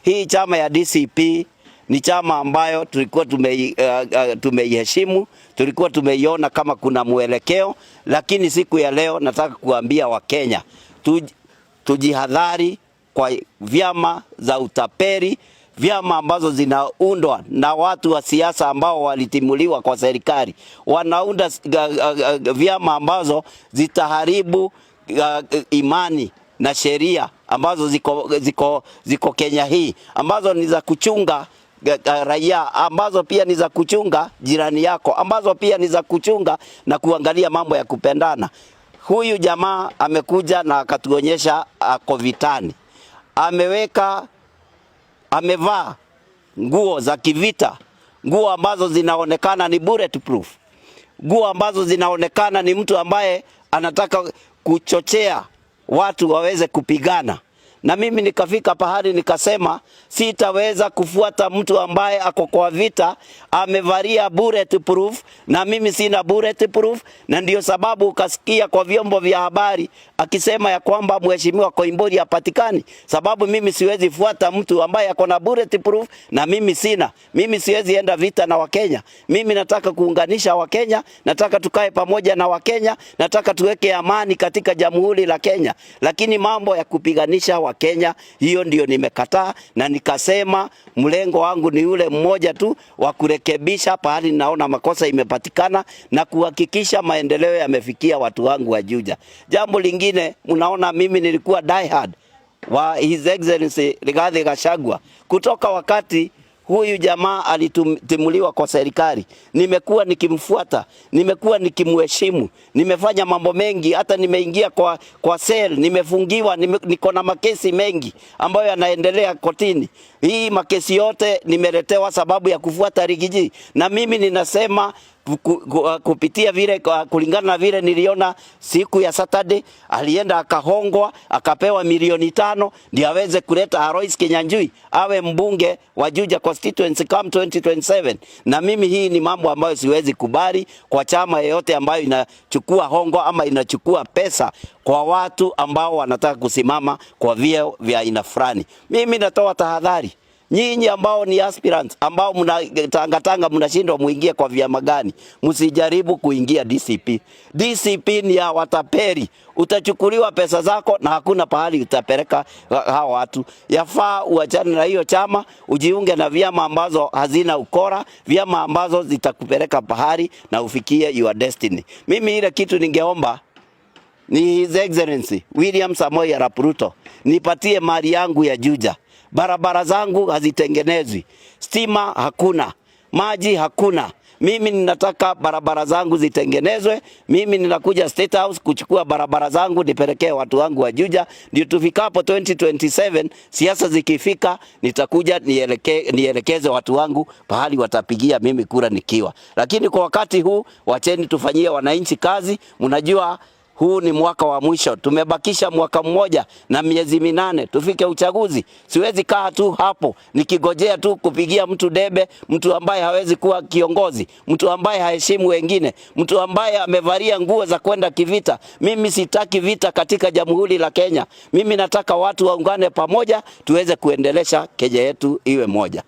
hii chama ya DCP ni chama ambayo tulikuwa tumeiheshimu, tulikuwa tumeiona kama kuna mwelekeo, lakini siku ya leo nataka kuambia Wakenya tujihadhari kwa vyama za utaperi, vyama ambazo zinaundwa na watu wa siasa ambao walitimuliwa kwa serikali. Wanaunda vyama ambazo zitaharibu imani na sheria ambazo ziko Kenya hii, ambazo ni za kuchunga raia, ambazo pia ni za kuchunga jirani yako, ambazo pia ni za kuchunga na kuangalia mambo ya kupendana. Huyu jamaa amekuja na akatuonyesha ako vitani. Amevaa nguo za kivita, nguo ambazo zinaonekana ni bulletproof, nguo ambazo zinaonekana ni mtu ambaye anataka kuchochea watu waweze kupigana. Na mimi nikafika pahali nikasema sitaweza kufuata mtu ambaye ako kwa vita amevalia bulletproof, na mimi sina bulletproof. Na ndio sababu ukasikia kwa vyombo vya habari akisema ya kwamba mheshimiwa Koimburi hapatikani, sababu mimi siwezi fuata mtu ambaye ako na bulletproof na mimi sina. Mimi siwezi enda vita na Wakenya. Mimi nataka kuunganisha Wakenya, nataka tukae pamoja na Wakenya, nataka tuweke amani katika Jamhuri la Kenya. Lakini mambo ya kupiganisha Wakenya, hiyo ndio nimekataa, na nikasema mlengo wangu ni ule mmoja tu wa kurekebisha pahali naona makosa imepatikana na kuhakikisha maendeleo yamefikia watu wangu wa Juja. Jambo lingine, mnaona mimi nilikuwa diehard wa His Excellency Rigathi Gachagua kutoka wakati huyu jamaa alitimuliwa kwa serikali. Nimekuwa nikimfuata, nimekuwa nikimheshimu, nimefanya mambo mengi, hata nimeingia kwa cell, nimefungiwa, niko na makesi mengi ambayo yanaendelea kotini. Hii makesi yote nimeletewa sababu ya kufuata Rigiji, na mimi ninasema kupitia vile, kulingana na vile niliona siku ya Saturday alienda akahongwa akapewa milioni 5 ndio aweze kuleta Alois Kinyanjui awe mbunge wa Juja constituency come 2027. Na mimi hii ni mambo ambayo siwezi kubali kwa chama yoyote ambayo inachukua hongo ama inachukua pesa kwa watu ambao wanataka kusimama kwa vyeo vya aina fulani. Mimi natoa tahadhari, nyinyi ambao ni aspirants, ambao mnatangatanga mnashindwa muingie kwa vyama gani, msijaribu kuingia DCP. DCP ni ya wataperi. Utachukuliwa pesa zako na hakuna pahali utapeleka hao watu. Yafaa uachane na hiyo chama, ujiunge na vyama ambazo hazina ukora, vyama ambazo zitakupeleka pahali na ufikie your destiny. Mimi ile kitu ningeomba ni His Excellency William Samoei Arap Ruto nipatie mali yangu ya Juja. Barabara zangu hazitengenezwi, stima hakuna, maji hakuna. Mimi ninataka barabara zangu zitengenezwe. Mimi ninakuja State House kuchukua barabara zangu nipelekee watu wangu wa Juja, ndio tufikapo 2027 siasa zikifika nitakuja nielekeze watu wangu pahali watapigia mimi kura nikiwa. Lakini kwa wakati huu wacheni tufanyie wananchi kazi. Mnajua huu ni mwaka wa mwisho. Tumebakisha mwaka mmoja na miezi 8 tufike uchaguzi. Siwezi kaa tu hapo nikigojea tu kupigia mtu debe, mtu ambaye hawezi kuwa kiongozi, mtu ambaye haheshimu wengine, mtu ambaye amevalia nguo za kwenda kivita. Mimi sitaki vita katika Jamhuri la Kenya. Mimi nataka watu waungane pamoja tuweze kuendelesha Kenya yetu iwe moja.